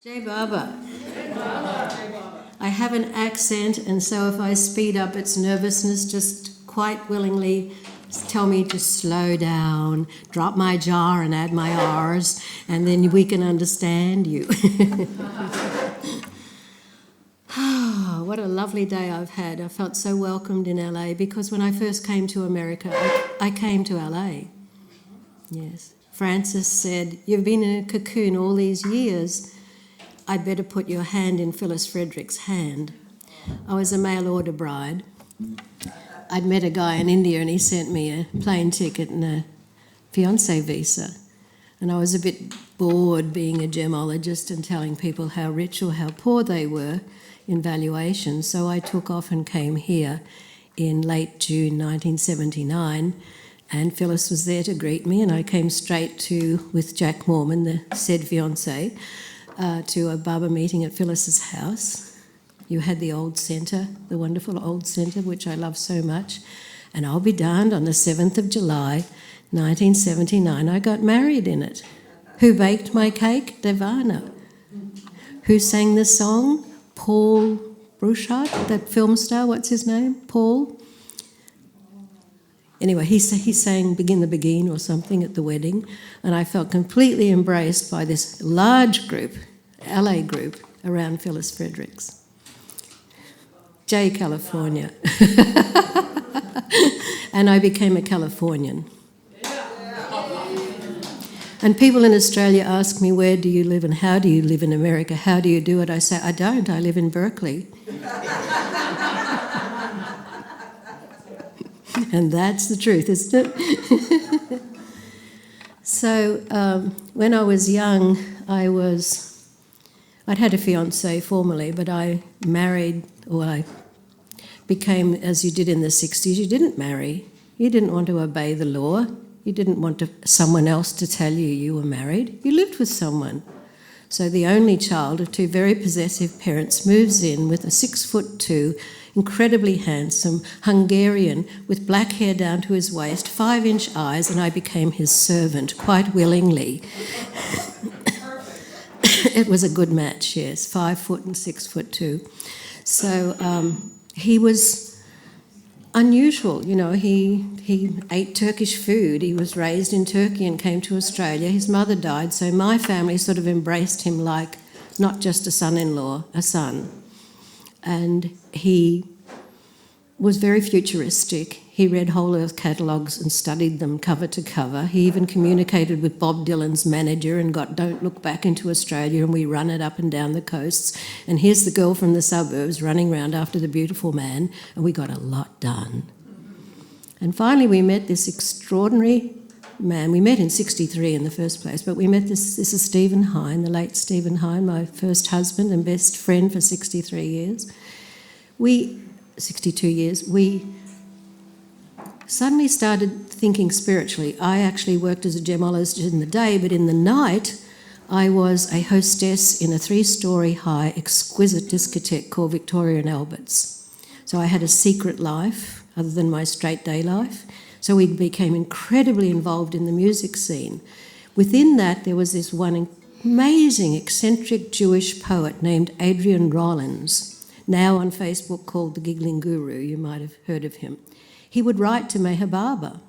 Jai Baba. I have an accent, and so if I speed up, it's nervousness. Just quite willingly tell me to slow down, drop my jar and add my R's, and then we can understand you. What a lovely day I've had. I felt so welcomed in LA because when I first came to America, I came to LA. Yes. Francis said, "You've been in a cocoon all these years. I'd better put your hand in Phyllis Frederick's hand." I was a mail order bride. I'd met a guy in India and he sent me a plane ticket and a fiancé visa. And I was a bit bored being a gemologist and telling people how rich or how poor they were in valuation. So I took off and came here in late June 1979. And Phyllis was there to greet me, and I came straight with Jack Mormon, the said fiancé, to a Baba meeting at Phyllis's house. You had the old centre, the wonderful old centre, which I love so much. And I'll be darned, on the 7th of July, 1979, I got married in it. Who baked my cake? Devana. Who sang the song? Paul Bruchard, that film star, what's his name? Paul? Anyway, he sang Begin the Begin or something at the wedding, and I felt completely embraced by this large group, LA group, around Phyllis Fredericks. J California. And I became a Californian. And people in Australia ask me, where do you live and how do you live in America? How do you do it? I say, I don't. I live in Berkeley. And that's the truth, isn't it? So when I was young, I'd had a fiancé formerly, but I married, or I became, as you did in the 60s, you didn't marry. You didn't want to obey the law. You didn't want someone else to tell you you were married. You lived with someone. So the only child of two very possessive parents moves in with a 6'2", incredibly handsome Hungarian with black hair down to his waist, 5-inch eyes, and I became his servant quite willingly. It was a good match, yes, 5 foot and 6'2". So he was unusual, you know. He ate Turkish food. He was raised in Turkey and came to Australia. His mother died, so my family sort of embraced him like not just a son-in-law, a son. And he was very futuristic. He read whole earth catalogues and studied them cover to cover. He even communicated with Bob Dylan's manager and got Don't Look Back into Australia, and we run it up and down the coasts. And here's the girl from the suburbs running around after the beautiful man, and we got a lot done. And finally we met this extraordinary man. We met in 63 in the first place, but we met this is Stephen Hine, the late Stephen Hine, my first husband and best friend for 63 years. 62 years, we suddenly started thinking spiritually. I actually worked as a gemologist in the day, but in the night I was a hostess in a 3-story high exquisite discotheque called Victoria and Albert's. So I had a secret life other than my straight day life. So we became incredibly involved in the music scene. Within that there was this one amazing eccentric Jewish poet named Adrian Rollins, now on Facebook called the Giggling Guru. You might have heard of him. He would write to Meher.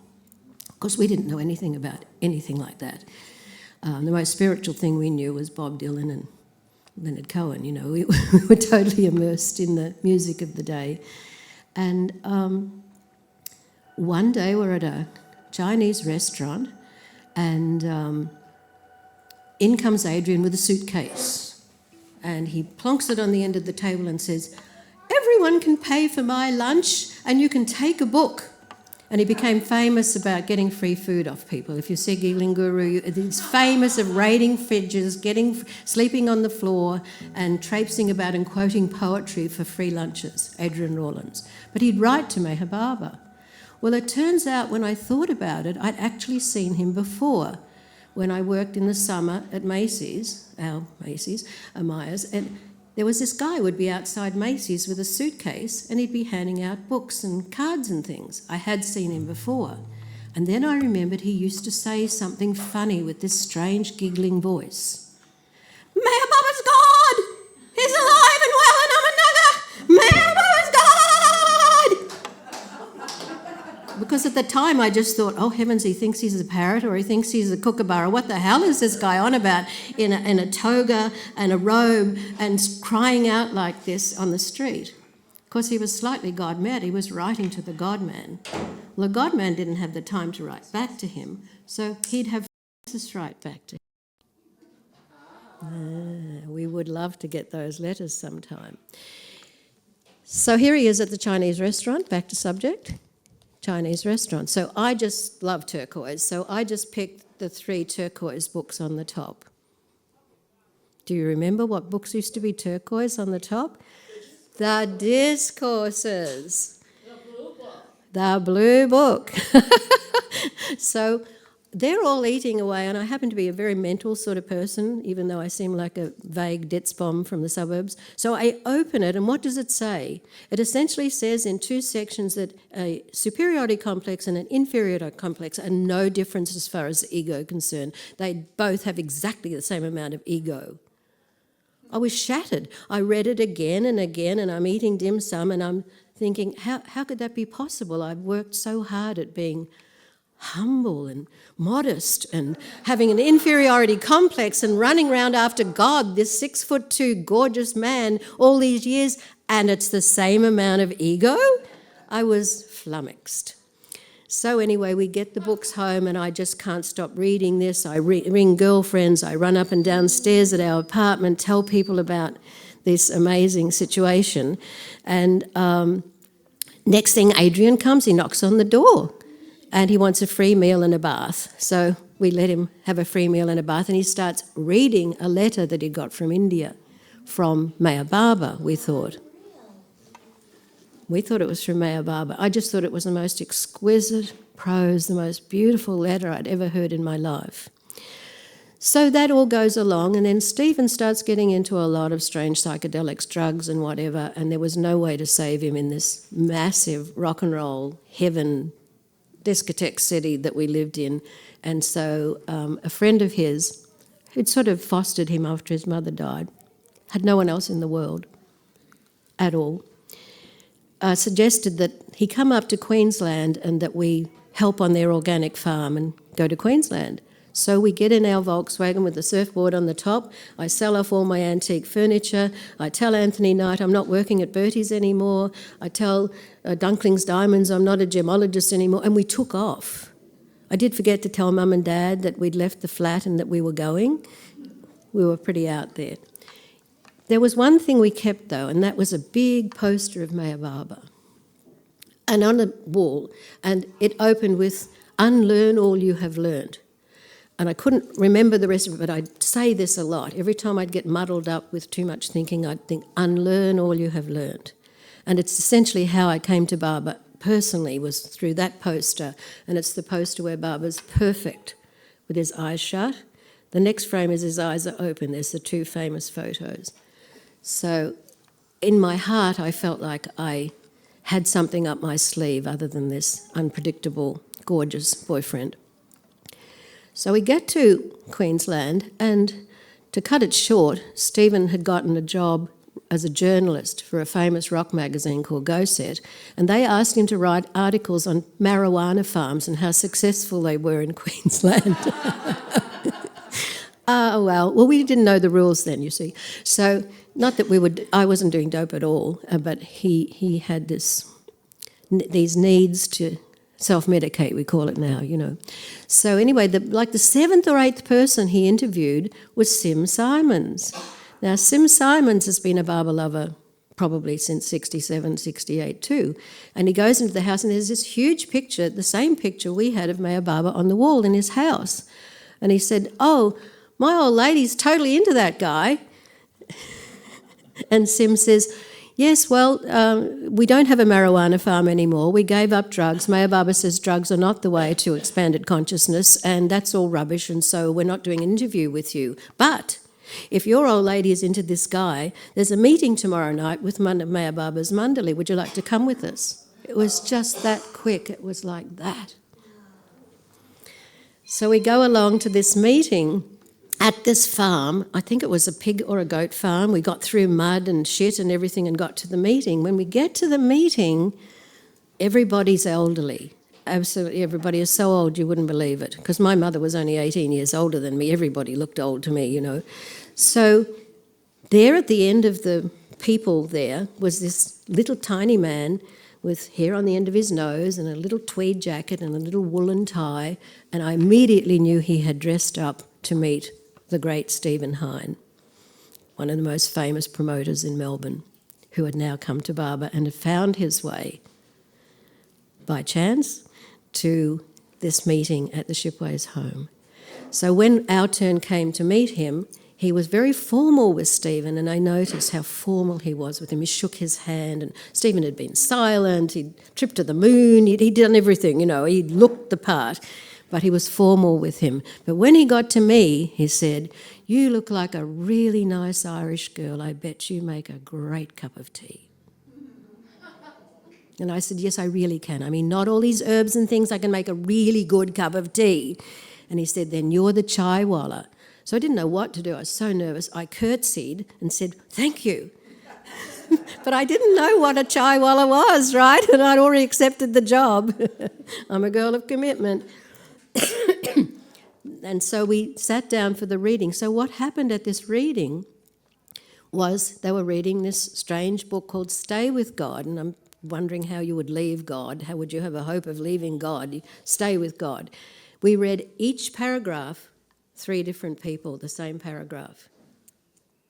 Of course, we didn't know anything about anything like that. The most spiritual thing we knew was Bob Dylan and Leonard Cohen. You know, we were totally immersed in the music of the day. And one day we're at a Chinese restaurant, and in comes Adrian with a suitcase. And he plonks it on the end of the table and says, "Everyone can pay for my lunch and you can take a book." And he became famous about getting free food off people. If you see Giggling Guru, he's famous of raiding fridges, sleeping on the floor and traipsing about and quoting poetry for free lunches, Adrian Rollins. But he'd write to Meher. Well, it turns out when I thought about it, I'd actually seen him before when I worked in the summer at Macy's, Myers, and there was this guy who would be outside Macy's with a suitcase and he'd be handing out books and cards and things. I had seen him before. And then I remembered he used to say something funny with this strange giggling voice. "MeherBaba's gone!" Because at the time I just thought, oh heavens, he thinks he's a parrot or he thinks he's a kookaburra. What the hell is this guy on about in a toga and a robe and crying out like this on the street? Of course, he was slightly God-mad. He was writing to the God-man. Well, the God-man didn't have the time to write back to him, so he'd have Francis write back to him. We would love to get those letters sometime. So here he is at the Chinese restaurant, back to subject, Chinese restaurant. So I just love turquoise, so I just picked the 3 turquoise books on the top. Do you remember what books used to be turquoise on the top? The discourses. The blue book. So they're all eating away, and I happen to be a very mental sort of person, even though I seem like a vague ditz bomb from the suburbs. So I open it, and what does it say? It essentially says in 2 sections that a superiority complex and an inferiority complex are no difference as far as the ego is concerned. They both have exactly the same amount of ego. I was shattered. I read it again, and I'm eating dim sum, and I'm thinking, how could that be possible? I've worked so hard at being humble and modest and having an inferiority complex and running around after God, this 6'2" gorgeous man all these years, and it's the same amount of ego? I was flummoxed. So anyway, we get the books home and I just can't stop reading this. I ring girlfriends, I run up and downstairs at our apartment, tell people about this amazing situation. And next thing, Adrian comes, he knocks on the door. And he wants a free meal and a bath. So we let him have a free meal and a bath, and he starts reading a letter that he got from India, from MeherBaba, we thought. We thought it was from MeherBaba. I just thought it was the most exquisite prose, the most beautiful letter I'd ever heard in my life. So that all goes along, and then Stephen starts getting into a lot of strange psychedelics, drugs and whatever, and there was no way to save him in this massive rock and roll heaven discotheque city that we lived in. And so a friend of his, who'd sort of fostered him after his mother died, had no one else in the world at all, suggested that he come up to Queensland and that we help on their organic farm and go to Queensland. So we get in our Volkswagen with the surfboard on the top. I sell off all my antique furniture. I tell Anthony Knight I'm not working at Bertie's anymore. I tell Dunklings Diamonds I'm not a gemologist anymore. And we took off. I did forget to tell Mum and Dad that we'd left the flat and that we were going. We were pretty out there. There was one thing we kept, though, and that was a big poster of MeherBaba. And on the wall, and it opened with, "Unlearn all you have learned." And I couldn't remember the rest of it, but I'd say this a lot. Every time I'd get muddled up with too much thinking, I'd think, unlearn all you have learned. And it's essentially how I came to Baba personally, was through that poster. And it's the poster where Baba's perfect with his eyes shut. The next frame is his eyes are open. There's the 2 famous photos. So in my heart, I felt like I had something up my sleeve other than this unpredictable, gorgeous boyfriend. So we get to Queensland, and to cut it short, Stephen had gotten a job as a journalist for a famous rock magazine called Go Set, and they asked him to write articles on marijuana farms and how successful they were in Queensland. Well, we didn't know the rules then, you see. So not that I wasn't doing dope at all, but he had these needs to self-medicate, we call it now, you know. So anyway, the 7th or 8th person he interviewed was Sim Simons. Now, Sim Simons has been a Baba lover probably since 67, 68 too. And he goes into the house and there's this huge picture, the same picture we had of MeherBaba on the wall in his house. And he said, "Oh, my old lady's totally into that guy." And Sim says, "Yes, well, we don't have a marijuana farm anymore. We gave up drugs. MeherBaba says drugs are not the way to expanded consciousness, and that's all rubbish, and so we're not doing an interview with you. But if your old lady is into this guy, there's a meeting tomorrow night with MeherBaba's Mandali. Would you like to come with us?" It was just that quick. It was like that. So we go along to this meeting at this farm. I think it was a pig or a goat farm. We got through mud and shit and everything and got to the meeting. When we get to the meeting, everybody's elderly. absolutely everybody is so old you wouldn't believe it, because my mother was only 18 years older than me. Everybody looked old to me, you know. So there at the end of the people there was this little tiny man with hair on the end of his nose and a little tweed jacket and a little woolen tie, and I immediately knew he had dressed up to meet the great Stephen Hine, one of the most famous promoters in Melbourne, who had now come to Barber and had found his way by chance to this meeting at the Shipways home. So when our turn came to meet him, he was very formal with Stephen, and I noticed how formal he was with him. He shook his hand, and Stephen had been silent, he'd tripped to the moon, he'd done everything, you know, he looked the part, but he was formal with him. But when he got to me, he said, "You look like a really nice Irish girl. I bet you make a great cup of tea." And I said, "Yes, I really can. I mean, not all these herbs and things, I can make a really good cup of tea." And he said, "Then you're the chaiwala." So I didn't know what to do. I was so nervous. I curtsied and said, "Thank you." But I didn't know what a chaiwala was, right? And I'd already accepted the job. I'm a girl of commitment. And so we sat down for the reading. So what happened at this reading was they were reading this strange book called Stay with God, and I'm wondering how you would leave God. How would you have a hope of leaving God? You stay with God. We read each paragraph, 3 different people, the same paragraph.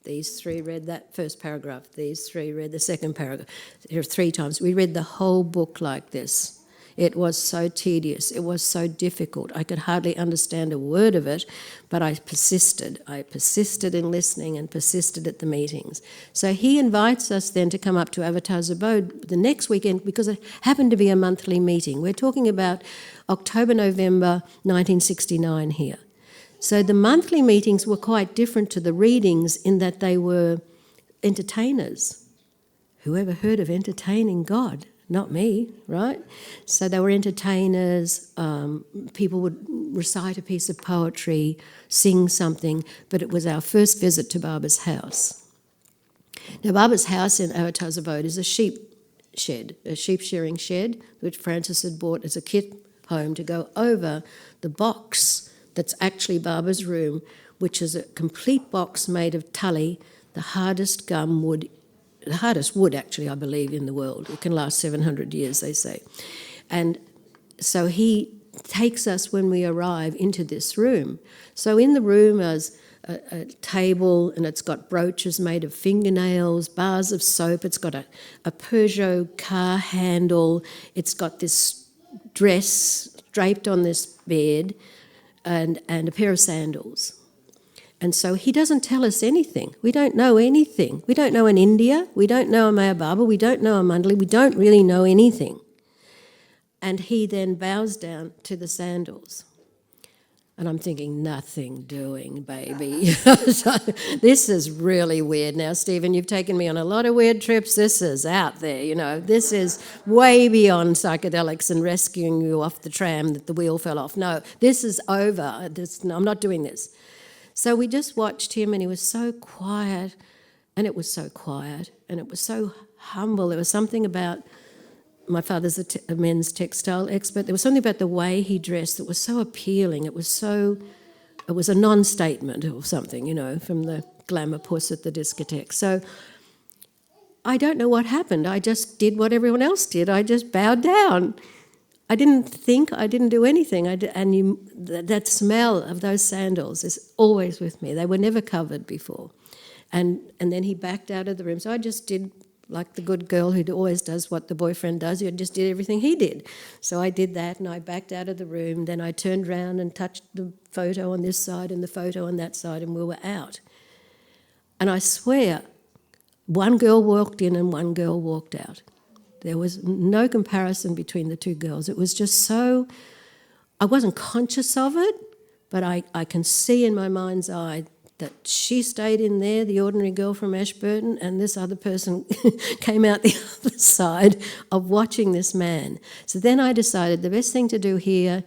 These 3 read that first paragraph. These 3 read the second paragraph. 3 times. We read the whole book like this. It was so tedious. It was so difficult. I could hardly understand a word of it, but I persisted. I persisted in listening and persisted at the meetings. So he invites us then to come up to Avatar's Abode the next weekend because it happened to be a monthly meeting. We're talking about October, November 1969 here. So the monthly meetings were quite different to the readings in that they were entertainers. Who ever heard of entertaining God? Not me, right? So they were entertainers, people would recite a piece of poetry, sing something, but it was our first visit to Barber's house. Now, Barber's house in Avatar's Abode is a sheep shed, a sheep shearing shed, which Francis had bought as a kit home to go over the box that's actually Barber's room, which is a complete box made of tully, the hardest gum wood, the hardest wood actually, I believe, in the world. It can last 700 years, they say. And so he takes us when we arrive into this room. So in the room is a table, and it's got brooches made of fingernails, bars of soap, it's got a Peugeot car handle, it's got this dress draped on this bed, and a pair of sandals. And so he doesn't tell us anything. We don't know anything. We don't know an India. We don't know a MeherBaba. We don't know a Mandali. We don't really know anything. And he then bows down to the sandals. And I'm thinking, nothing doing, baby. This is really weird now, Stephen. You've taken me on a lot of weird trips. This is out there, you know. This is way beyond psychedelics and rescuing you off the tram that the wheel fell off. No, this is over. No, I'm not doing this. So we just watched him, and he was so quiet, and it was so quiet, and it was so humble. There was something about, my father's a men's textile expert, there was something about the way he dressed that was so appealing. It was a non-statement or something, you know, from the glamour puss at the discotheque. So I don't know what happened. I just did what everyone else did. I just bowed down. I didn't think, I didn't do anything. That smell of those sandals is always with me. They were never covered before. And then he backed out of the room. So I just did like the good girl who always does what the boyfriend does. I just did everything he did. So I did that, and I backed out of the room. Then I turned around and touched the photo on this side and the photo on that side, and we were out. And I swear, one girl walked in and one girl walked out. There was no comparison between the 2 girls. It was just so, I wasn't conscious of it, but I can see in my mind's eye that she stayed in there, the ordinary girl from Ashburton, and this other person came out the other side of watching this man. So then I decided the best thing to do here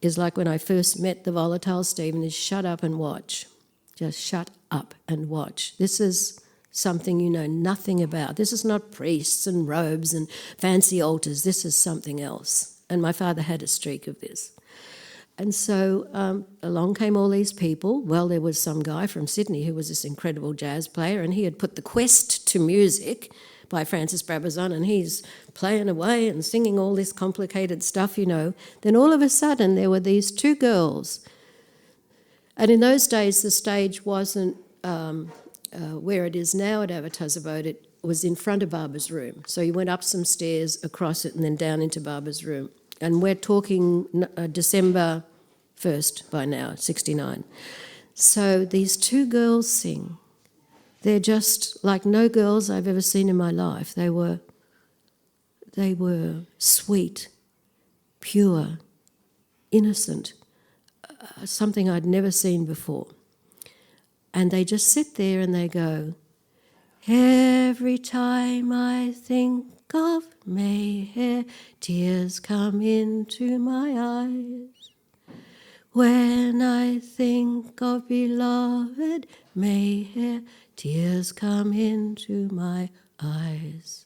is like when I first met the volatile Stephen, is shut up and watch. Just shut up and watch. This is something you know nothing about. This is not priests and robes and fancy altars. This is something else. And my father had a streak of this. And so along came all these people. Well, there was some guy from Sydney who was this incredible jazz player, and he had put The Quest to Music by Francis Brabazon, and he's playing away and singing all this complicated stuff, you know. Then all of a sudden there were these two girls. And in those days the stage wasn't where it is now at Abode. It was in front of Barbara's room. So you went up some stairs, across it, and then down into Barbara's room. And we're talking December 1st by now, 69. So these two girls sing. They're just like no girls I've ever seen in my life. They were sweet, pure, innocent, something I'd never seen before. And they just sit there and they go, every time I think of Meher, tears come into my eyes. When I think of beloved Meher, tears come into my eyes.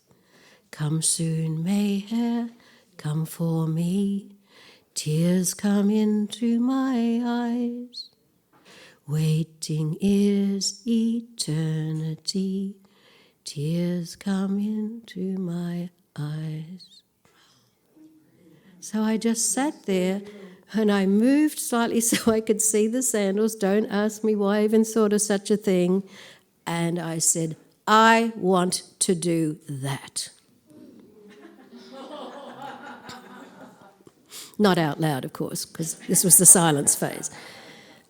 Come soon, Meher, come for me. Tears come into my eyes. Waiting is eternity. Tears come into my eyes. So I just sat there and I moved slightly so I could see the sandals. Don't ask me why I even thought of such a thing. And I said, I want to do that. Not out loud, of course, because this was the silence phase.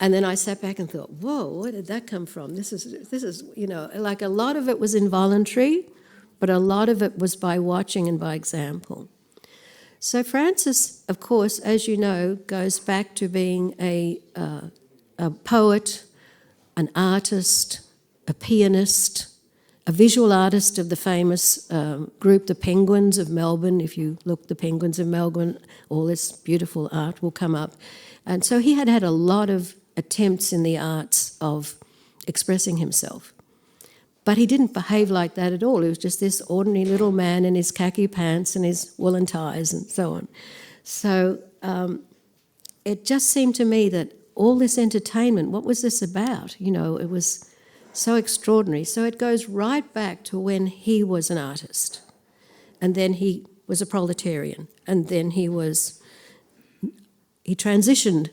And then I sat back and thought, whoa, where did that come from? This is, you know, like a lot of it was involuntary, but a lot of it was by watching and by example. So Francis, of course, as you know, goes back to being a poet, an artist, a pianist, a visual artist of the famous group, the Penguins of Melbourne. If you look, the Penguins of Melbourne, all this beautiful art will come up. And so he had a lot of attempts in the arts of expressing himself. But he didn't behave like that at all. He was just this ordinary little man in his khaki pants and his woolen ties and so on. So it just seemed to me that all this entertainment, what was this about? You know, it was so extraordinary. So it goes right back to when he was an artist. And then he was a proletarian. And then he transitioned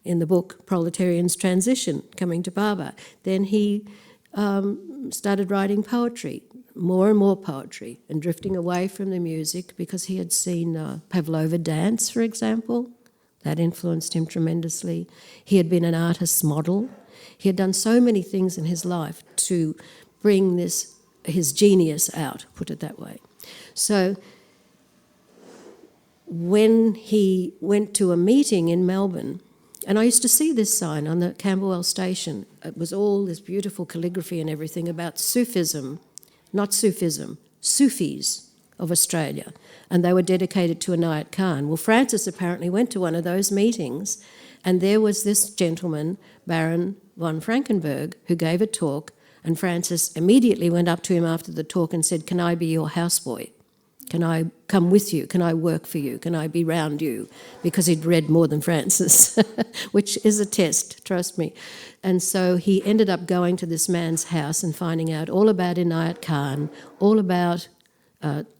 in the book Proletarian's Transition, coming to Baba. Then he started writing poetry, more and more poetry, and drifting away from the music because he had seen Pavlova dance, for example. That influenced him tremendously. He had been an artist's model. He had done so many things in his life to bring his genius out, put it that way. So when he went to a meeting in Melbourne, and I used to see this sign on the Camberwell station. It was all this beautiful calligraphy and everything about Sufism, not Sufism, Sufis of Australia. And they were dedicated to Inayat Khan. Well, Francis apparently went to one of those meetings, and there was this gentleman, Baron von Frankenberg, who gave a talk, and Francis immediately went up to him after the talk and said, "Can I be your houseboy? Can I come with you? Can I work for you? Can I be round you?" Because he'd read more than Francis, which is a test, trust me. And so he ended up going to this man's house and finding out all about Inayat Khan, all about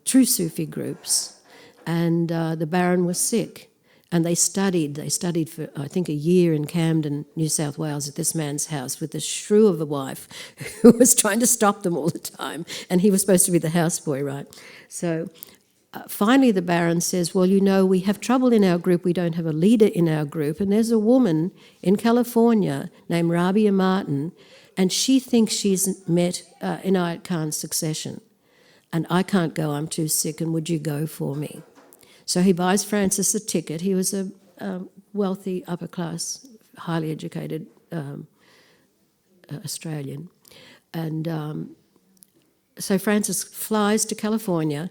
true Sufi groups. And the Baron was sick. And they studied for, I think, a year in Camden, New South Wales, at this man's house with a shrew of a wife who was trying to stop them all the time. And he was supposed to be the houseboy, right? So finally the Baron says, well, you know, we have trouble in our group. We don't have a leader in our group. And there's a woman in California named Rabia Martin, and she thinks she's met Inayat Khan's succession. And I can't go, I'm too sick, and would you go for me? So he buys Francis a ticket. He was a wealthy, upper-class, highly educated Australian. And so Francis flies to California,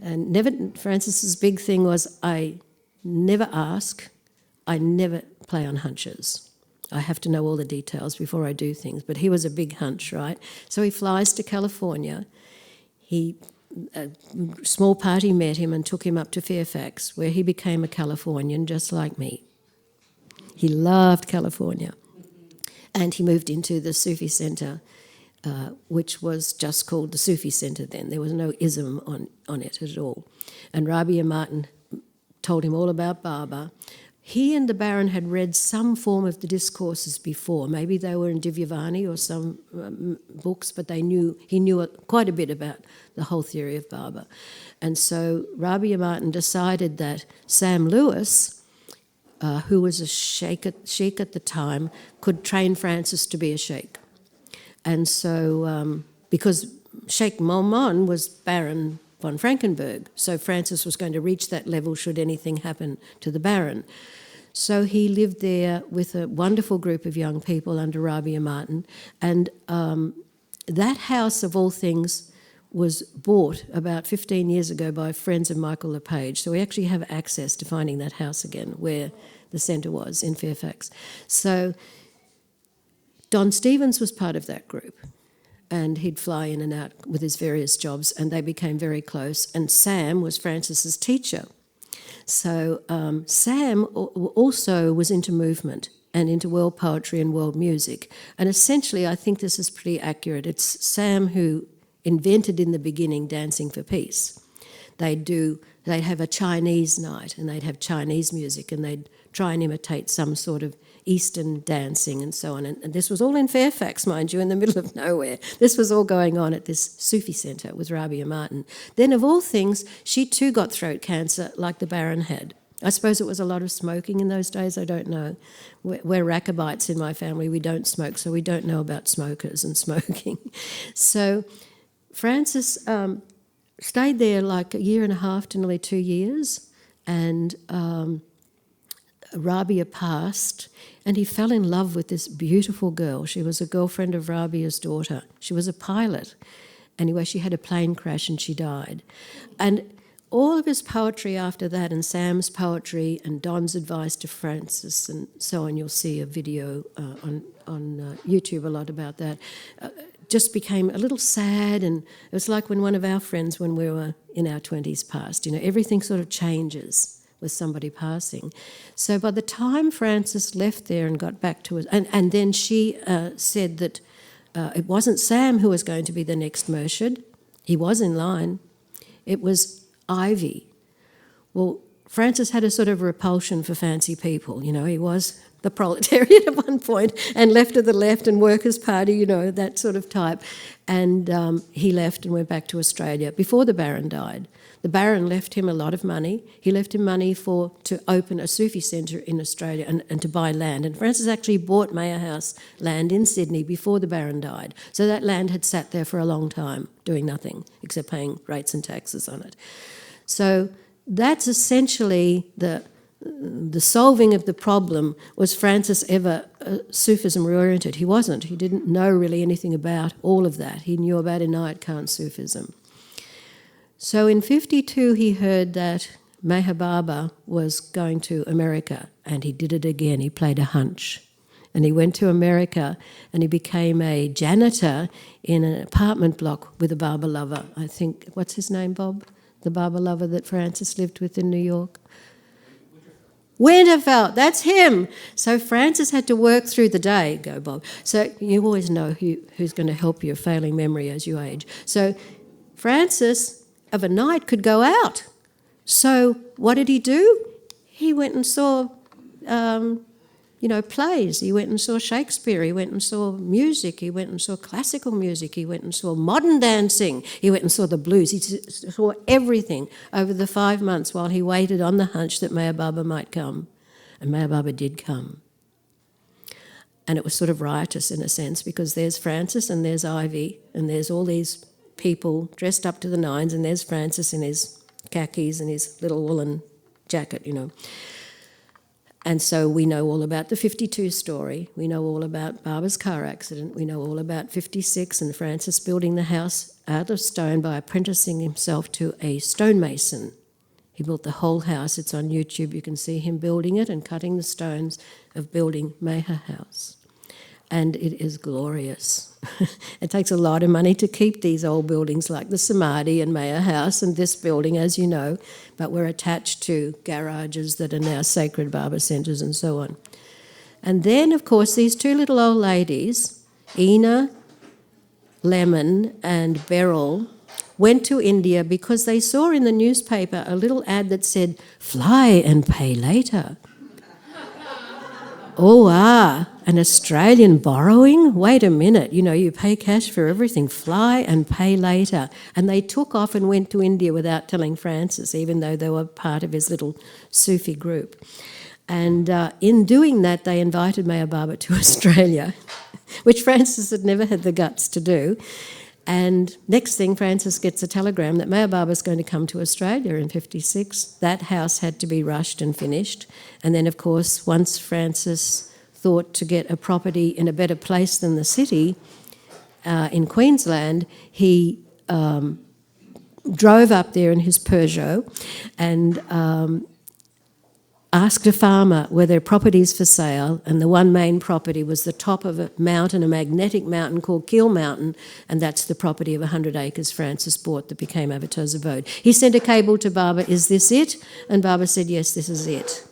and Francis's big thing was, I never ask, I never play on hunches. I have to know all the details before I do things. But he was a big hunch, right? So he flies to California. He a small party met him and took him up to Fairfax, where he became a Californian just like me. He loved California. And he moved into the Sufi Centre, which was just called the Sufi Centre then. There was no ism on it at all. And Rabia Martin told him all about Baba. He and the Baron had read some form of the discourses before. Maybe they were in Divyavani or some books, but he knew quite a bit about the whole theory of Baba. And so Rabia Martin decided that Sam Lewis, who was a sheikh at the time, could train Francis to be a sheikh. And so, because Sheikh Maumon was Baron von Frankenberg, so Francis was going to reach that level should anything happen to the Baron. So he lived there with a wonderful group of young people under Rabia Martin, and that house, of all things, was bought about 15 years ago by friends of Michael LePage. So we actually have access to finding that house again, where the centre was in Fairfax. So Don Stevens was part of that group, and he'd fly in and out with his various jobs, and they became very close. And Sam was Francis's teacher. So Sam also was into movement and into world poetry and world music. And essentially, I think this is pretty accurate. It's Sam who invented in the beginning Dancing for Peace. They'd have a Chinese night, and they'd have Chinese music, and they'd try and imitate some sort of Eastern dancing and so on. And this was all in Fairfax, mind you, in the middle of nowhere. This was all going on at this Sufi Centre with Rabia Martin. Then, of all things, she too got throat cancer like the Baron had. I suppose it was a lot of smoking in those days, I don't know. We're Racobites in my family, we don't smoke, so we don't know about smokers and smoking. So Francis stayed there like a year and a half to nearly 2 years, and Rabia passed, and he fell in love with this beautiful girl. She was a girlfriend of Rabia's daughter. She was a pilot. Anyway, she had a plane crash and she died. And all of his poetry after that, and Sam's poetry and Don's advice to Francis and so on, you'll see a video on YouTube a lot about that, just became a little sad. And it was like when one of our friends, when we were in our 20s, passed. You know, everything sort of changes with somebody passing. So by the time Francis left there and got back to us, and then she said that it wasn't Sam who was going to be the next Murshid. He was in line. It was Ivy. Well, Francis had a sort of repulsion for fancy people. You know, he was the proletariat at one point, and left of the left and Workers' Party, you know, that sort of type. And he left and went back to Australia before the Baron died. The Baron left him a lot of money. He left him money to open a Sufi centre in Australia and to buy land. And Francis actually bought Mayor House land in Sydney before the Baron died. So that land had sat there for a long time, doing nothing except paying rates and taxes on it. So that's essentially the solving of the problem. Was Francis ever Sufism oriented? He wasn't. He didn't know really anything about all of that. He knew about Inayat Khan Sufism. So in 1952 he heard that Meher Baba was going to America, and he did it again. He played a hunch. And he went to America and he became a janitor in an apartment block with a Baba lover. I think, what's his name, Bob? The Baba lover that Francis lived with in New York? Winterfeld, that's him. So Francis had to work through the day. Go, Bob. So you always know who's going to help your failing memory as you age. So Francis, of a night, could go out. So what did he do? He went and saw, plays. He went and saw Shakespeare. He went and saw music. He went and saw classical music. He went and saw modern dancing. He went and saw the blues. He saw everything over the 5 months while he waited on the hunch that Meher Baba might come. And Meher Baba did come. And it was sort of riotous in a sense, because there's Francis and there's Ivy and there's all these people dressed up to the nines, and there's Francis in his khakis and his little woolen jacket, you know. And so we know all about the 52 story. We know all about Baba's car accident. We know all about 56 and Francis building the house out of stone by apprenticing himself to a stonemason. He built the whole house. It's on YouTube. You can see him building it and cutting the stones of building Meher House. and it is glorious. It takes a lot of money to keep these old buildings like the Samadhi and Mayor House and this building, as you know, but we're attached to garages that are now sacred Baba centres and so on. And then, of course, these two little old ladies, Ina, Lemon and Beryl, went to India because they saw in the newspaper a little ad that said, "Fly and pay later." Oh, an Australian borrowing? Wait a minute, you pay cash for everything, fly and pay later. And they took off and went to India without telling Francis, even though they were part of his little Sufi group. And in doing that, they invited Meher Baba to Australia, which Francis had never had the guts to do. And next thing, Francis gets a telegram that Meher Baba's going to come to Australia in 1956. That house had to be rushed and finished. And then, of course, once Francis thought to get a property in a better place than the city in Queensland, he drove up there in his Peugeot and asked a farmer were there properties for sale, and the one main property was the top of a mountain, a magnetic mountain called Keel Mountain, and that's the property of 100 acres Francis bought that became Abode's Abode. He sent a cable to Baba, "Is this it?" And Baba said, "Yes, this is it.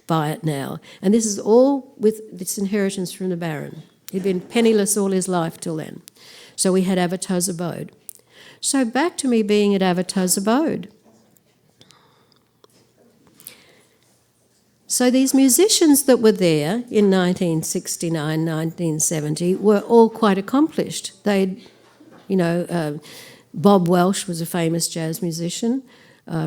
Buy it now." And this is all with this inheritance from the Baron. He'd been penniless all his life till then. So we had Abode's Abode. So back to me being at Abode's Abode. So these musicians that were there in 1969, 1970 were all quite accomplished. They'd, Bob Welsh was a famous jazz musician.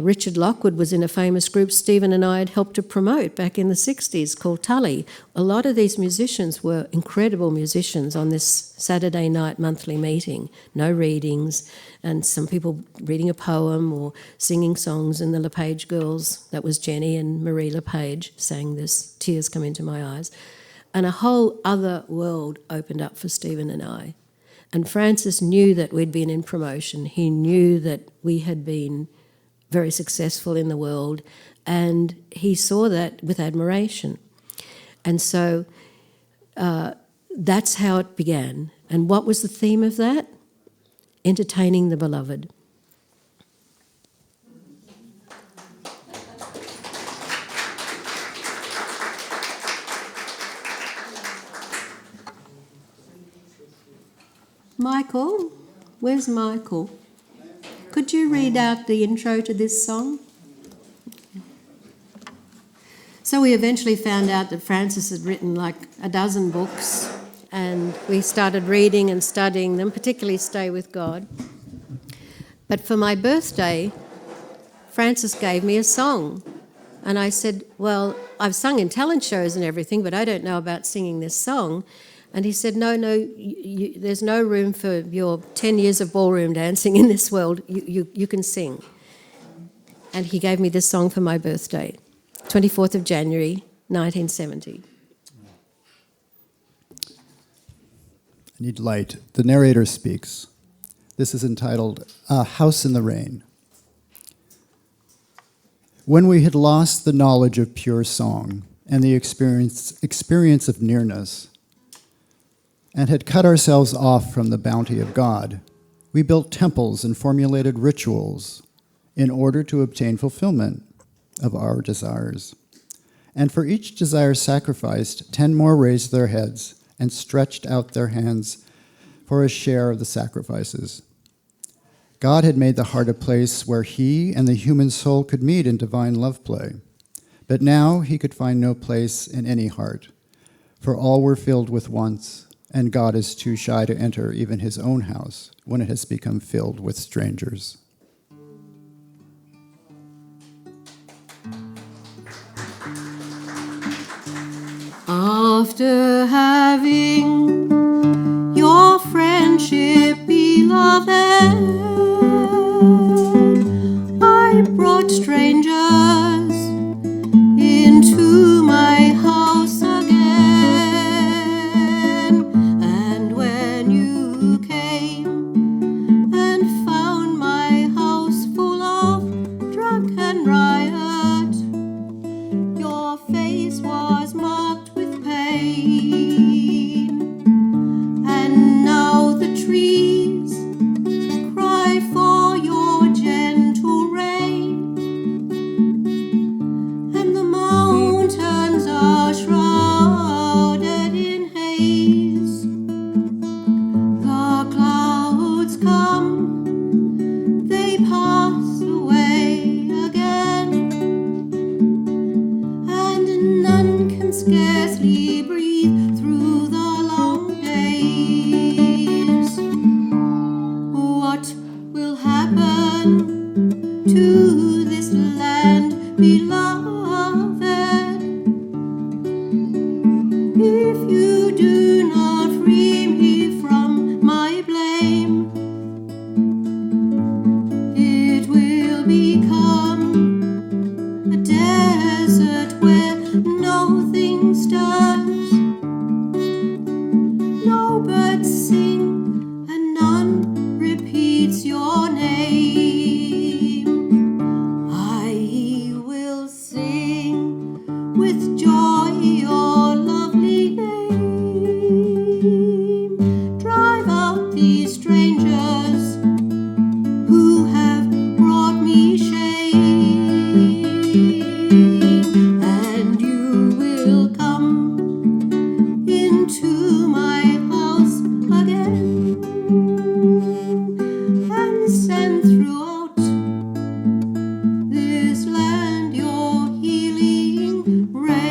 Richard Lockwood was in a famous group Stephen and I had helped to promote back in the 60s called Tully. A lot of these musicians were incredible musicians on this Saturday night monthly meeting. No readings, and some people reading a poem or singing songs, and the LePage girls, that was Jenny and Marie LePage, sang this, "Tears Come Into My Eyes." And a whole other world opened up for Stephen and I. And Francis knew that we'd been in promotion. He knew that we had been very successful in the world, and he saw that with admiration. And so that's how it began. And what was the theme of that? Entertaining the beloved. Michael? Where's Michael? Could you read out the intro to this song? So we eventually found out that Francis had written like a dozen books, and we started reading and studying them, particularly Stay With God. But for my birthday, Francis gave me a song. And I said, "Well, I've sung in talent shows and everything, but I don't know about singing this song." And he said, no, there's no room for your 10 years of ballroom dancing in this world. You can sing. And he gave me this song for my birthday, 24th of January, 1970. I need light. The narrator speaks. This is entitled, "A House in the Rain." When we had lost the knowledge of pure song and the experience of nearness, and had cut ourselves off from the bounty of God, we built temples and formulated rituals in order to obtain fulfillment of our desires. And for each desire sacrificed, 10 more raised their heads and stretched out their hands for a share of the sacrifices. God had made the heart a place where he and the human soul could meet in divine love play. But now he could find no place in any heart, for all were filled with wants, and God is too shy to enter even his own house when it has become filled with strangers. After having your friendship, beloved, I brought strangers into my house again. And when you came and found my house full of drunk and riot, your face was marked with pain. hardly breathe through the long days. What will happen to this land beloved if you do not free me from my blame? It will become a desert where nothing stirs, no birds sing and none repeats your name. I will sing with joy your lovely name. Drive out these strangers who have brought me shame, and you will come into my house again and send throughout this land your healing rain.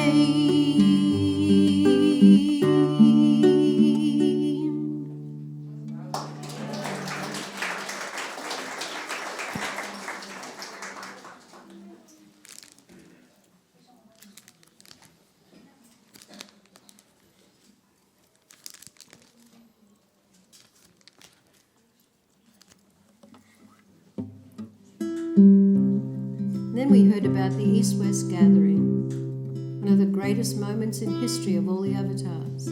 Then we heard about the East-West Gathering, one of the greatest moments in history of all the avatars,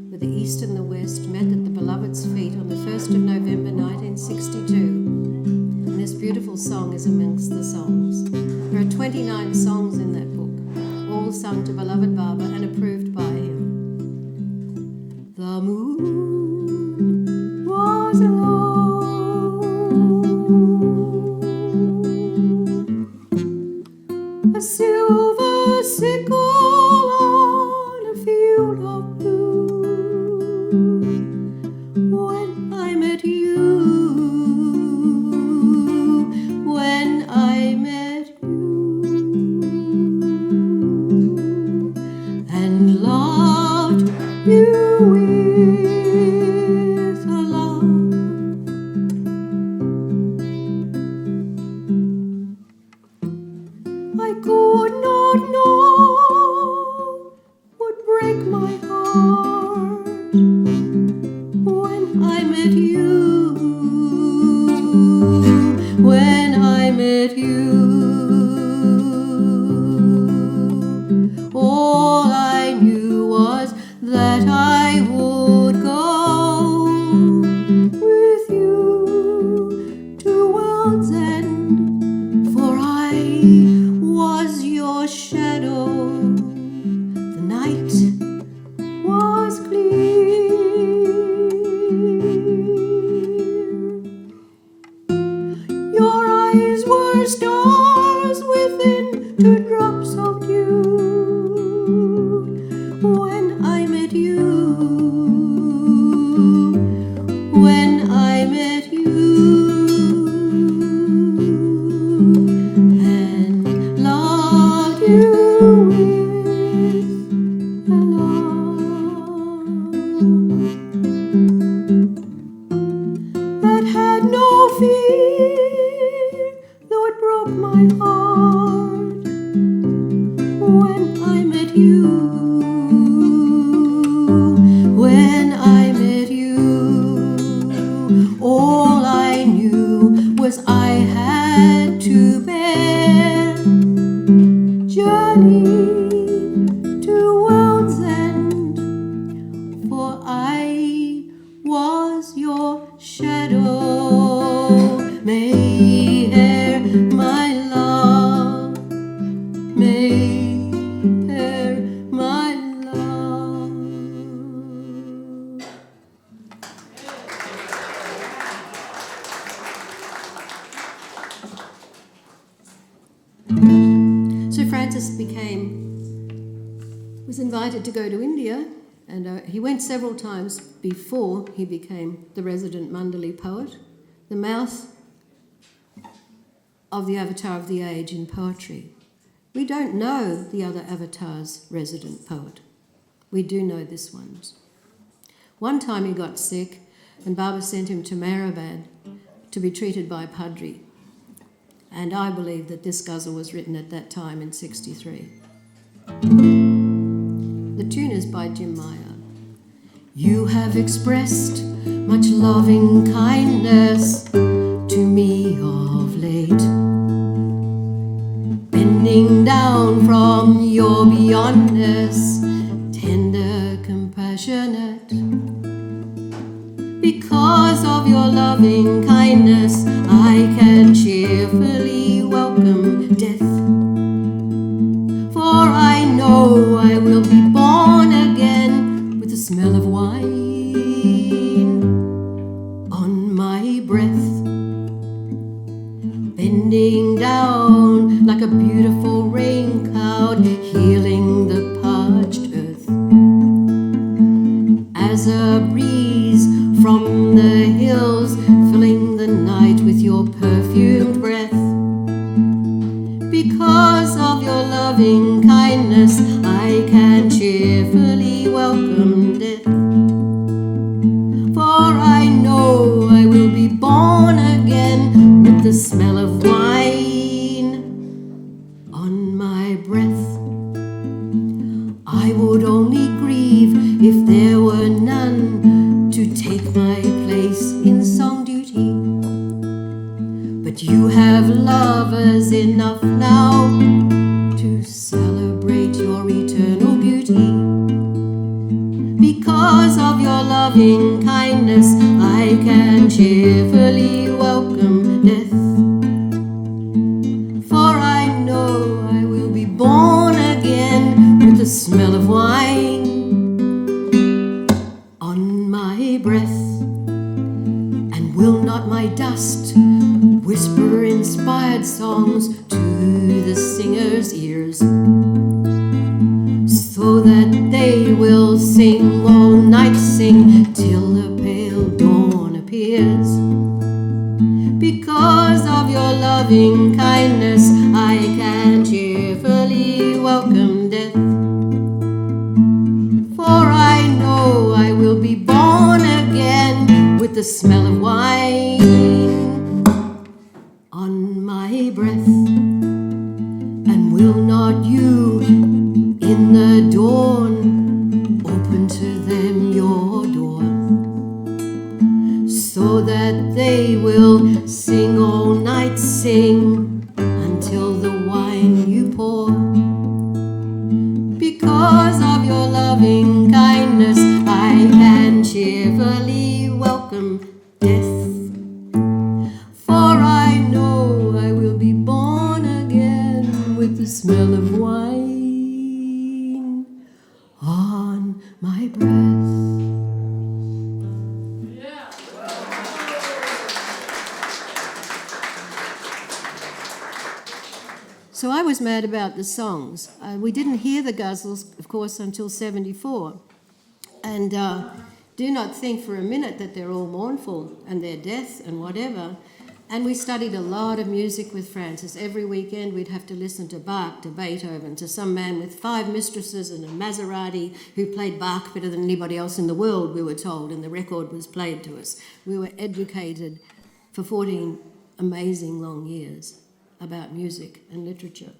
where the East and the West met at the Beloved's feet on the 1st of November 1962. And this beautiful song is amongst the songs. There are 29 songs in that book, all sung to Beloved Baba and approved by him. The moon was alone, a silver sickle on a field of blue, when I met you, when I met you, and loved you with a love I could not know would break my heart, when I met you, when I met you. All I knew was that I would go with you to world's end, for I was your shadow. The night was clear. Your eyes were stars within 2 drops of dew, when I met you, when I met you, and loved you with a love that had no fear, though it broke my heart, when I met you, when I met you. All I knew was I had to bear journey to world's end, for I was your shadow. Meher, my love, Meher, my love. So Francis was invited to go to India, and he went several times before he became the resident Mandali poet, the mouth of the avatar of the age in poetry. We don't know the other avatar's resident poet. We do know this one. One time he got sick and Baba sent him to Meherabad to be treated by a Padri. And I believe that this ghazal was written at that time in 63. The tune is by Jim Meyer. You have expressed much loving kindness to me of late, bending down from your beyondness, tender, compassionate. Because of your loving kindness, I can cheerfully welcome death. For I know I will be born again with the smell of wine on my breath, bending down like a beautiful rain cloud, healing the parched earth. As a breeze from the hills, filling the night with your perfumed breath. Because of your loving kindness, I can cheerfully welcome death. For I know I will be born again with the smell of wine on my breath. I would only grieve if there were none to take my place in song duty. But you have lovers enough now to celebrate your eternal beauty. Because of your loving kindness, I can cheerfully welcome death. For I know I will be born again with the smell of wine on my breath. And will not my dust whisper inspired songs to the singer's ears, so that they will sing all night, sing till the pale dawn appears. Because of your loving kindness, I can cheerfully welcome death. For I know I will be born again with the smell of wine on my breath. And will not you in the dawn open to them your door, so that they will sing all night, sing until the wine you pour. Because of your loving kindness, I can cheerfully welcome death. For I know I will be born again with the smell of wine on my breath. So I was mad about the songs. We didn't hear the Ghazals, of course, until 74. And do not think for a minute that they're all mournful and their death and whatever. And we studied a lot of music with Francis. Every weekend we'd have to listen to Bach, to Beethoven, to some man with 5 mistresses and a Maserati who played Bach better than anybody else in the world, we were told, and the record was played to us. We were educated for 14 amazing long years about music and literature.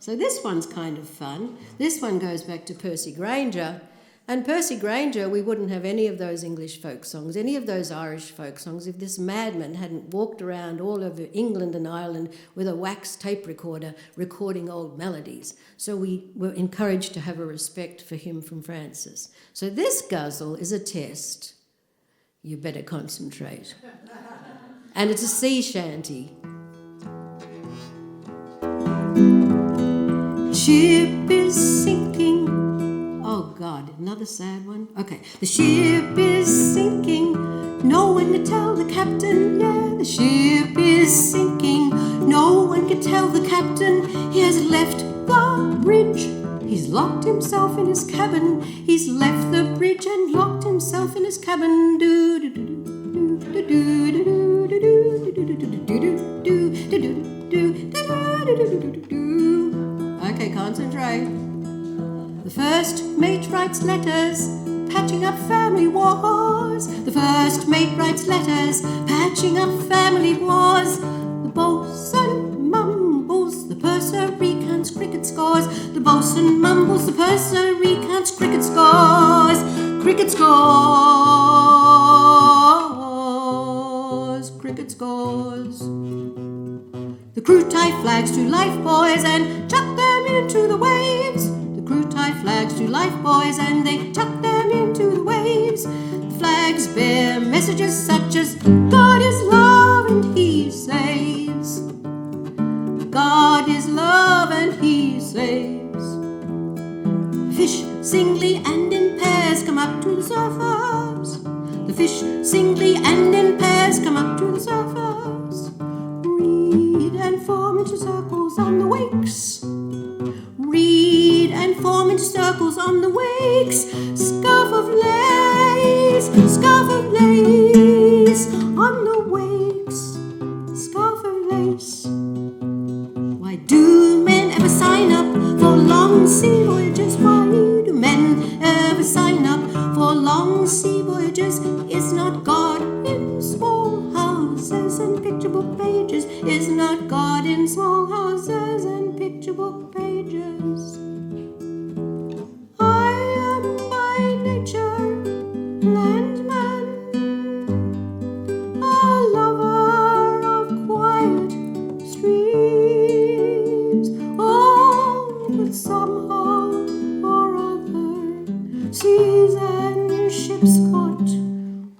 So this one's kind of fun. This one goes back to Percy Grainger. And Percy Grainger, we wouldn't have any of those English folk songs, any of those Irish folk songs, if this madman hadn't walked around all over England and Ireland with a wax tape recorder recording old melodies. So we were encouraged to have a respect for him from Francis. So this ghazal is a test. You better concentrate. And it's a sea shanty. Ship is sinking. Oh God, another sad one. Okay. The ship is sinking. No one can tell the captain. Yeah, the ship is sinking. No one can tell the captain. He has left the bridge. He's locked himself in his cabin. He's left the bridge and locked himself in his cabin. Do do do do do do do do do do do do. Okay, concentrate. The first mate writes letters, patching up family wars. The first mate writes letters, patching up family wars. The bosun mumbles, the purser recounts cricket scores. The bosun mumbles, the purser recounts cricket scores. Cricket scores, cricket scores. The crew tie flags to lifebuoys and chuck them into the waves. The crew tie flags to lifebuoys and they chuck them into the waves. The flags bear messages such as God is love and He saves. God is love and He saves. Fish singly and in pairs come up to the surface. The fish singly and in pairs come up to the surface. Read and form into circles on the wakes. Read and form into circles on the wakes. Scarf of lace on the wakes. Scarf of lace. Why do men ever sign up for long sea voyages? Why do men ever sign up for long sea voyages? Is not God in small houses and picture book pages? Is not God in small houses and picture book pages? I am by nature landsman, a lover of quiet streams. Oh, but somehow or other, seas and ships got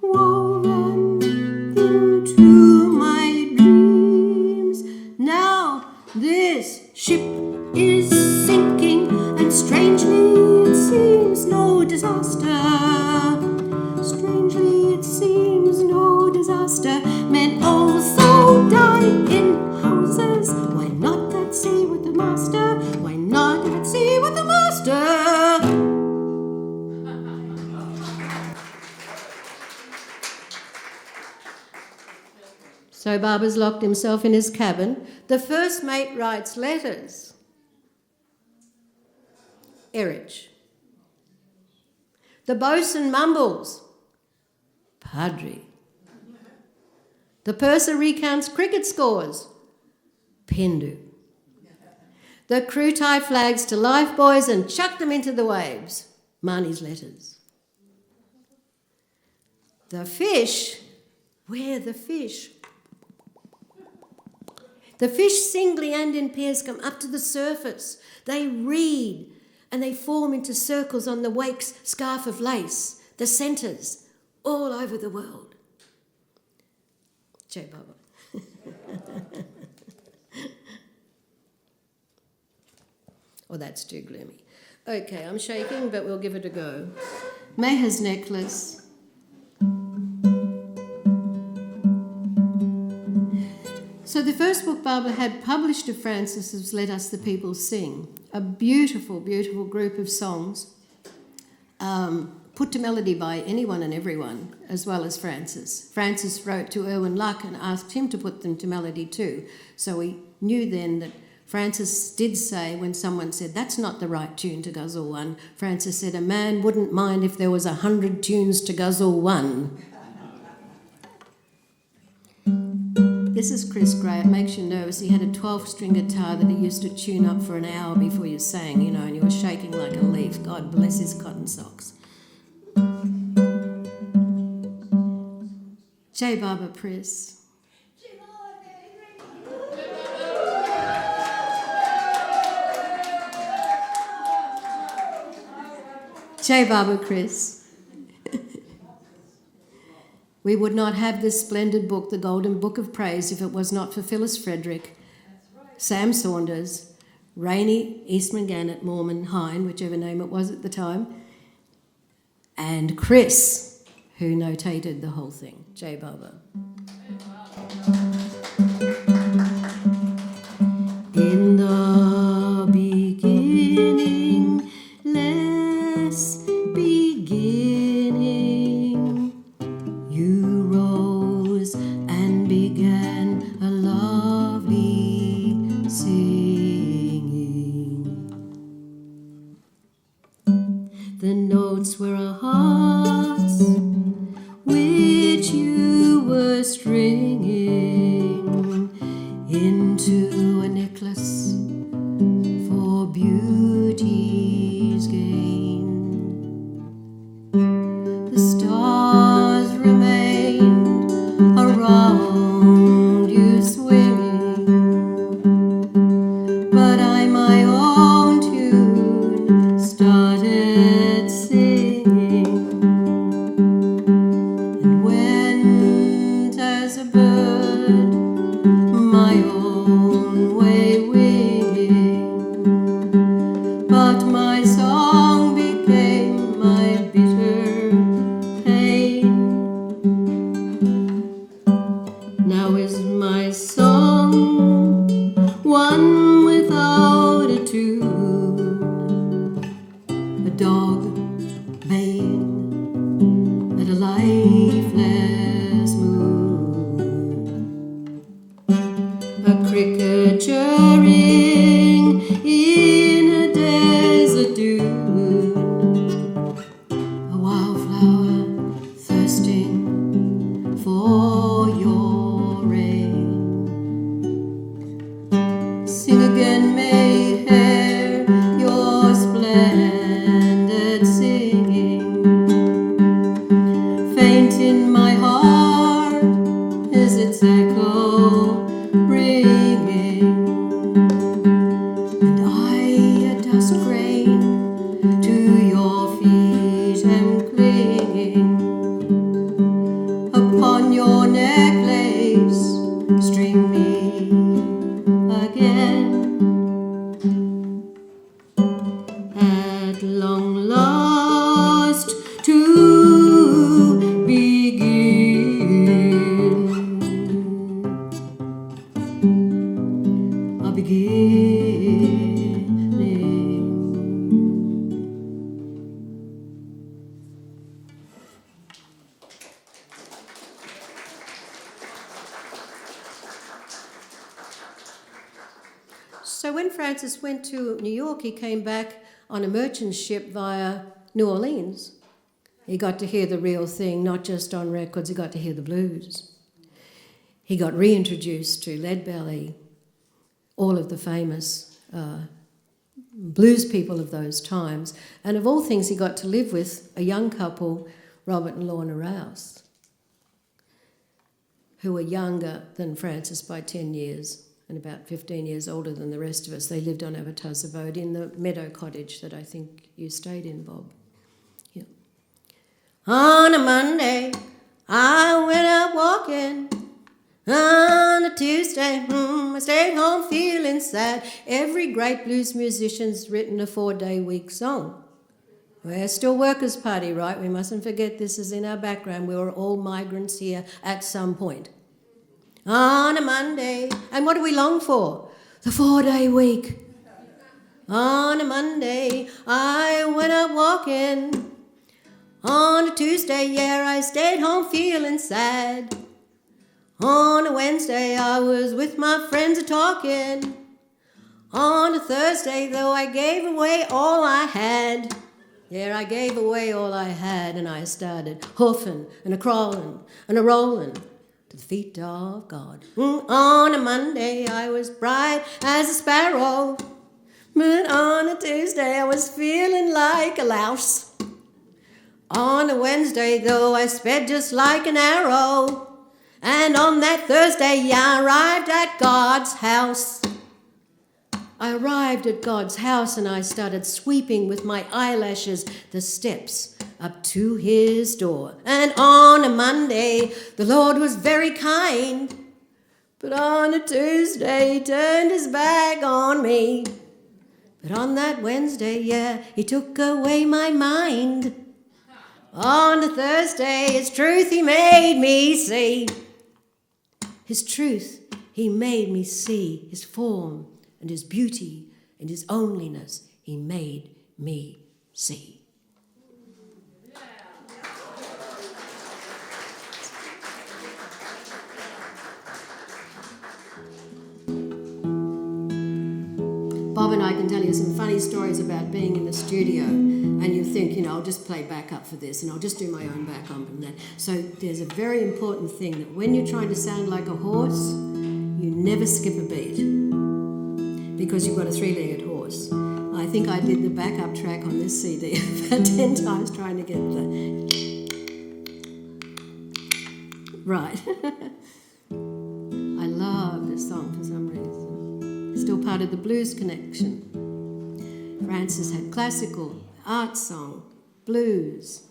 woven into my dreams. Now this ship is sinking, and strangely it seems no disaster. Strangely it seems no disaster. Men also die in houses. Why not at sea with the master? Why not at sea with the master? So Baba's locked himself in his cabin. The first mate writes letters. Erich. The bosun mumbles. Padre. The purser recounts cricket scores. Pindu. The crew tie flags to lifebuoys and chuck them into the waves. Mani's letters. The fish. Where the fish? The fish singly and in pairs come up to the surface. They read and they form into circles on the wake's scarf of lace, the centres, all over the world. Jai Baba. Oh, that's too gloomy. Okay, I'm shaking, but we'll give it a go. Meher's necklace. So the first book Baba had published of Francis was Let Us the People Sing, a beautiful, beautiful group of songs put to melody by anyone and everyone, as well as Francis. Francis wrote to Erwin Luck and asked him to put them to melody too. So we knew then that Francis did say, when someone said, that's not the right tune to Ghazal 1, Francis said, a man wouldn't mind if there was 100 tunes to Ghazal 1. This is Chris Gray. It makes you nervous. He had a 12-string guitar that he used to tune up for an hour before you sang, you know, and you were shaking like a leaf. God bless his cotton socks. Jai Baba Press. Jai Baba Chris. We would not have this splendid book, the Golden Book of Praise, if it was not for Phyllis Frederick, Sam Saunders, Raine Eastman-Gannett, Mormon, Hine, whichever name it was at the time, and Chris, who notated the whole thing. Jai Baba. In the beginning, less beginning, you rose and began a lovely singing. our hearts, which you were stringing into a necklace for beauty's gain. The stars remained around you swinging, but I my own tune started singing, and went as a bird my own way winging, but my song became my bitter pain. Now is my song one without a tune, a dog baying at a lifeless moon, a cricket chirring in a desert dune, a wildflower thirsting for your rain. Sing again, Mayher, your splendid singing. Faint in my heart is its echo ringing, and I, a dust grain, to your feet am clinging. Upon your necklace, string me again. At long last to begin, a beginning. So when Francis went to New York, he came back on a merchant ship via New Orleans. He got to hear the real thing, not just on records, he got to hear the blues. He got reintroduced to Leadbelly, all of the famous blues people of those times. And of all things, he got to live with a young couple, Robert and Lorna Rouse, who were younger than Francis by 10 years and about 15 years older than the rest of us. They lived on Abode in the meadow cottage that I think you stayed in, Bob. Yeah. On a Monday, I went out walking. On a Tuesday, I stayed home feeling sad. Every great blues musician's written a 4-day week song. We're still workers' party, right? We mustn't forget this is in our background. We were all migrants here at some point. On a Monday, and what do we long for? The 4-day week. On a Monday, I went out walking. On a Tuesday, yeah, I stayed home feeling sad. On a Wednesday, I was with my friends a-talking. On a Thursday, though, I gave away all I had. Yeah, I gave away all I had, and I started hoofing and a-crawling and a-rolling to the feet of God. On a Monday, I was bright as a sparrow, but on a Tuesday, I was feeling like a louse. On a Wednesday, though, I sped just like an arrow, and on that Thursday, yeah, I arrived at God's house. I arrived at God's house and I started sweeping with my eyelashes the steps up to his door. And on a Monday, the Lord was very kind, but on a Tuesday, he turned his back on me. But on that Wednesday, yeah, he took away my mind. On a Thursday, his truth he made me see. His truth he made me see. His form and his beauty and his onlyness he made me see. Bob and I can tell you some funny stories about being in the studio, and you think, I'll just play backup for this, and I'll just do my own backup and that. So there's a very important thing that when you're trying to sound like a horse, you never skip a beat, because you've got a three-legged horse. I think I did the backup track on this CD about 10 times trying to get the... Right. I love this song for some reason. Still part of the blues connection. Francis had classical, art song, blues,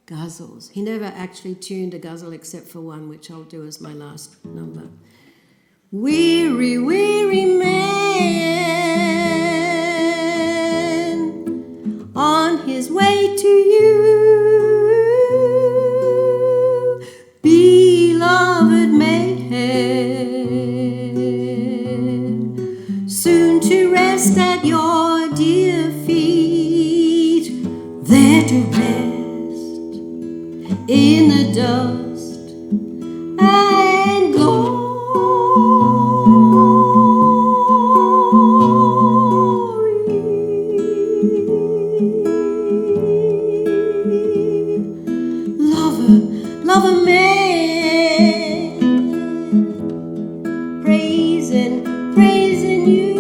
Ghazals. He never actually tuned a ghazal except for one, which I'll do as my last number. Weary, weary man, on his way to you, beloved man, soon to rest at your dear feet, there to rest in the dust and glory. Lover man, praising you,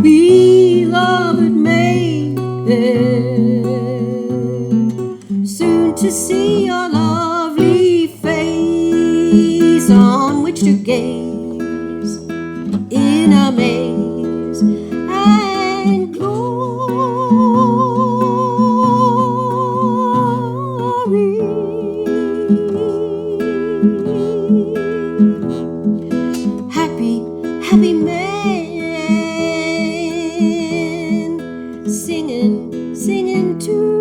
beloved maiden, soon to see your lovely face, on which to gaze in amaze and happy man, singing too,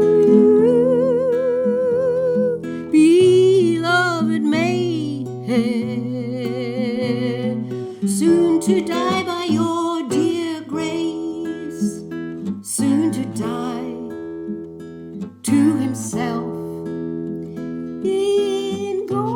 beloved maiden, soon to die by your dear grace, soon to die to himself in glory.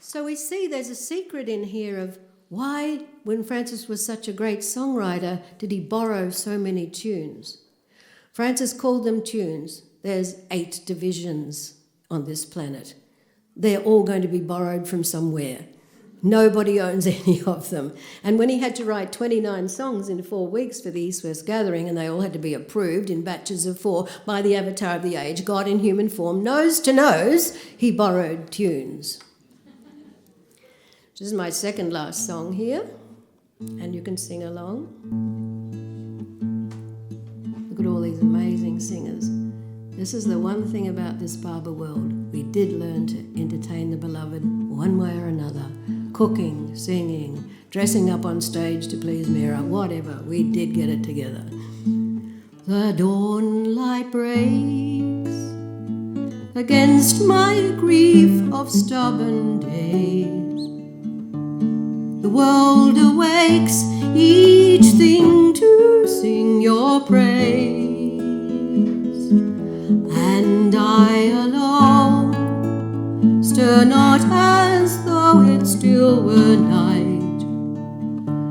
So we see there's a secret in here of why, when Francis was such a great songwriter, did he borrow so many tunes? Francis called them tunes. There's 8 divisions on this planet. They're all going to be borrowed from somewhere. Nobody owns any of them. And when he had to write 29 songs in 4 weeks for the East-West Gathering, and they all had to be approved in batches of 4 by the avatar of the age, God in human form, nose to nose, he borrowed tunes. This is my second last song here, and you can sing along. Look at all these amazing singers. This is the one thing about this Barber world. We did learn to entertain the beloved one way or another. Cooking, singing, dressing up on stage to please Mira, whatever. We did get it together. The dawn light breaks against my grief of stubborn days. The world awakes, each thing to sing your praise, and I alone stir not as though it still were night,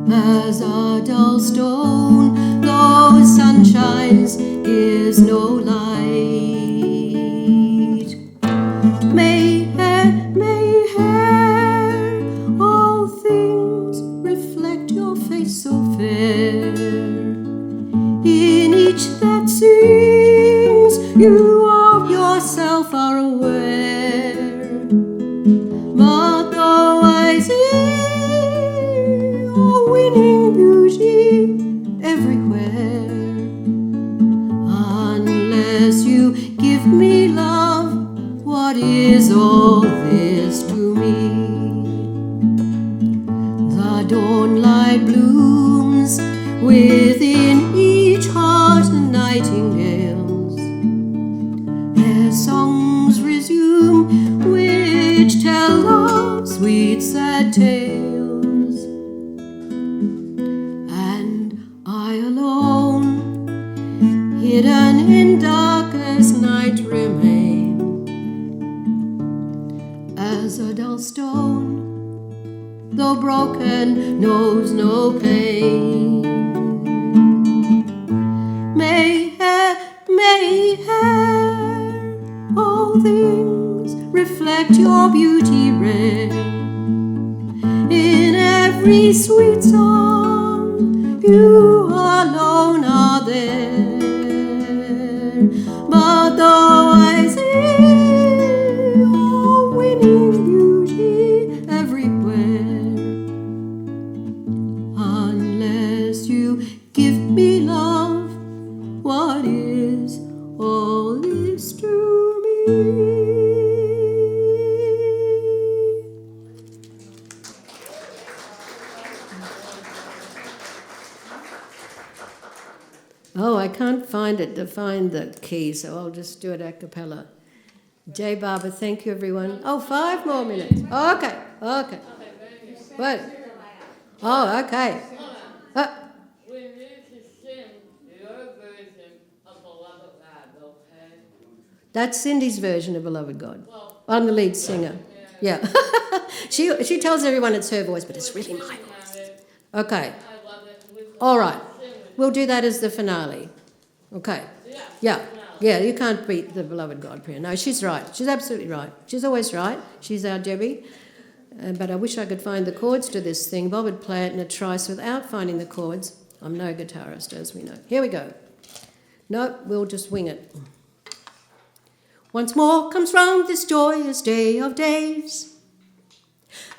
as a dull stone, though sun shines, gives no light. All things reflect your face so fair. In each that sings, you of yourself are aware. But though I see your winning beauty everywhere, unless you give me love, what is all this to me? The dawn light blooms within each heart, and nightingales their songs resume, which tell of sweet sad tales. woman in darkest night remain as a dull stone, though broken, knows no pain. May all things reflect your beauty rare. In every sweet song, you alone are there. But though I see your winning beauty everywhere, unless you give me love, what is all this to me? Oh, I can't find it to find the key, so I'll just do it a cappella. J. Barber, thank you, everyone. Oh, 5 more minutes. Oh, okay. What? Oh, okay. We need to sing your version of Beloved God, okay? That's Cindy's version of Beloved God. I'm the lead singer. Yeah. She tells everyone it's her voice, but it's really my voice. Okay. I love it. All right. We'll do that as the finale. Okay. Yeah. You can't beat the Beloved God prayer. No, she's right. She's absolutely right. She's always right. She's our Debbie. But I wish I could find the chords to this thing. Bob would play it in a trice without finding the chords. I'm no guitarist, as we know. Here we go. No, we'll just wing it. Once more comes round this joyous day of days,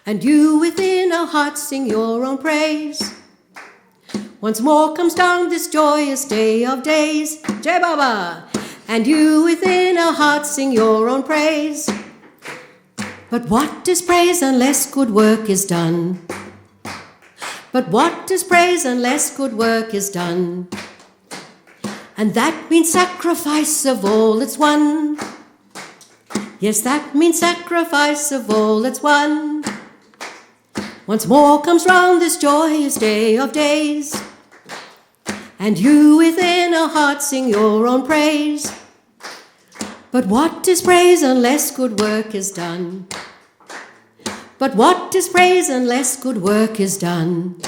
and you within our hearts sing your own praise. Once more comes down this joyous day of days, Jai Baba, and you within our hearts sing your own praise. But what is praise unless good work is done? But what is praise unless good work is done? And that means sacrifice of all that's won. Yes, that means sacrifice of all that's won. Once more comes round this joyous day of days, and you within our hearts sing your own praise. But what is praise unless good work is done? But what is praise unless good work is done?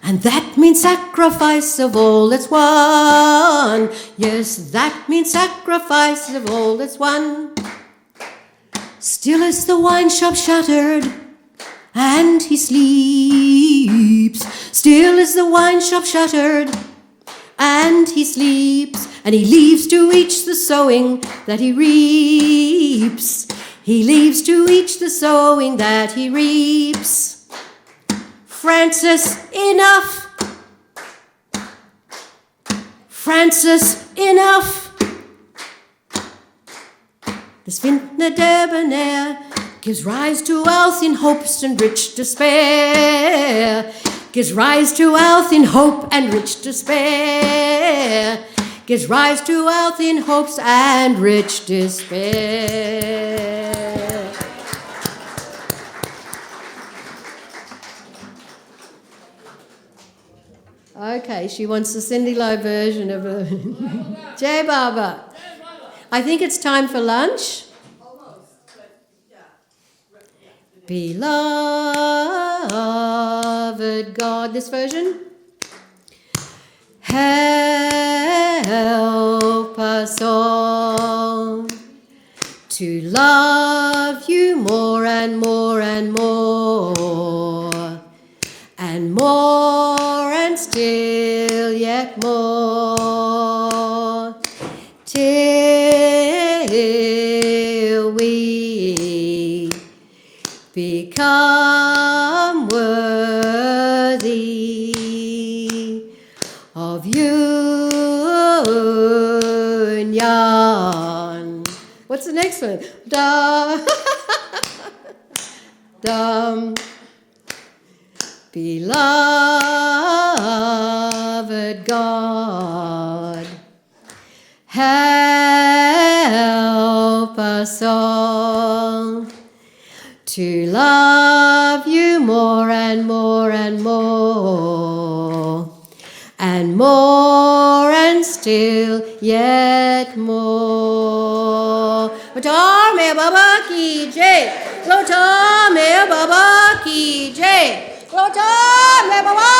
And that means sacrifice of all that's won. Yes, that means sacrifice of all that's won. Still is the wine shop shuttered, and he sleeps. Still is the wine shop shuttered, and he sleeps. And he leaves to each the sowing that he reaps. He leaves to each the sowing that he reaps. Francis, enough. Francis, enough. This vintner debonair gives rise to wealth in hopes and rich despair. Gives rise to wealth in hope and rich despair. Gives rise to wealth in hopes and rich despair. Okay, she wants the Cindy Lowe version of Jai Baba. I think it's time for lunch. Beloved God, this version. Help us all to love you more and more and more, and more and still yet more, till we become worthy of union. What's the next one? Beloved God, help us all to love you more and more and more, and more and and still yet more. Lotar MeherBaba ki jai. Lotar MeherBaba ki jai. Lotar MeherBaba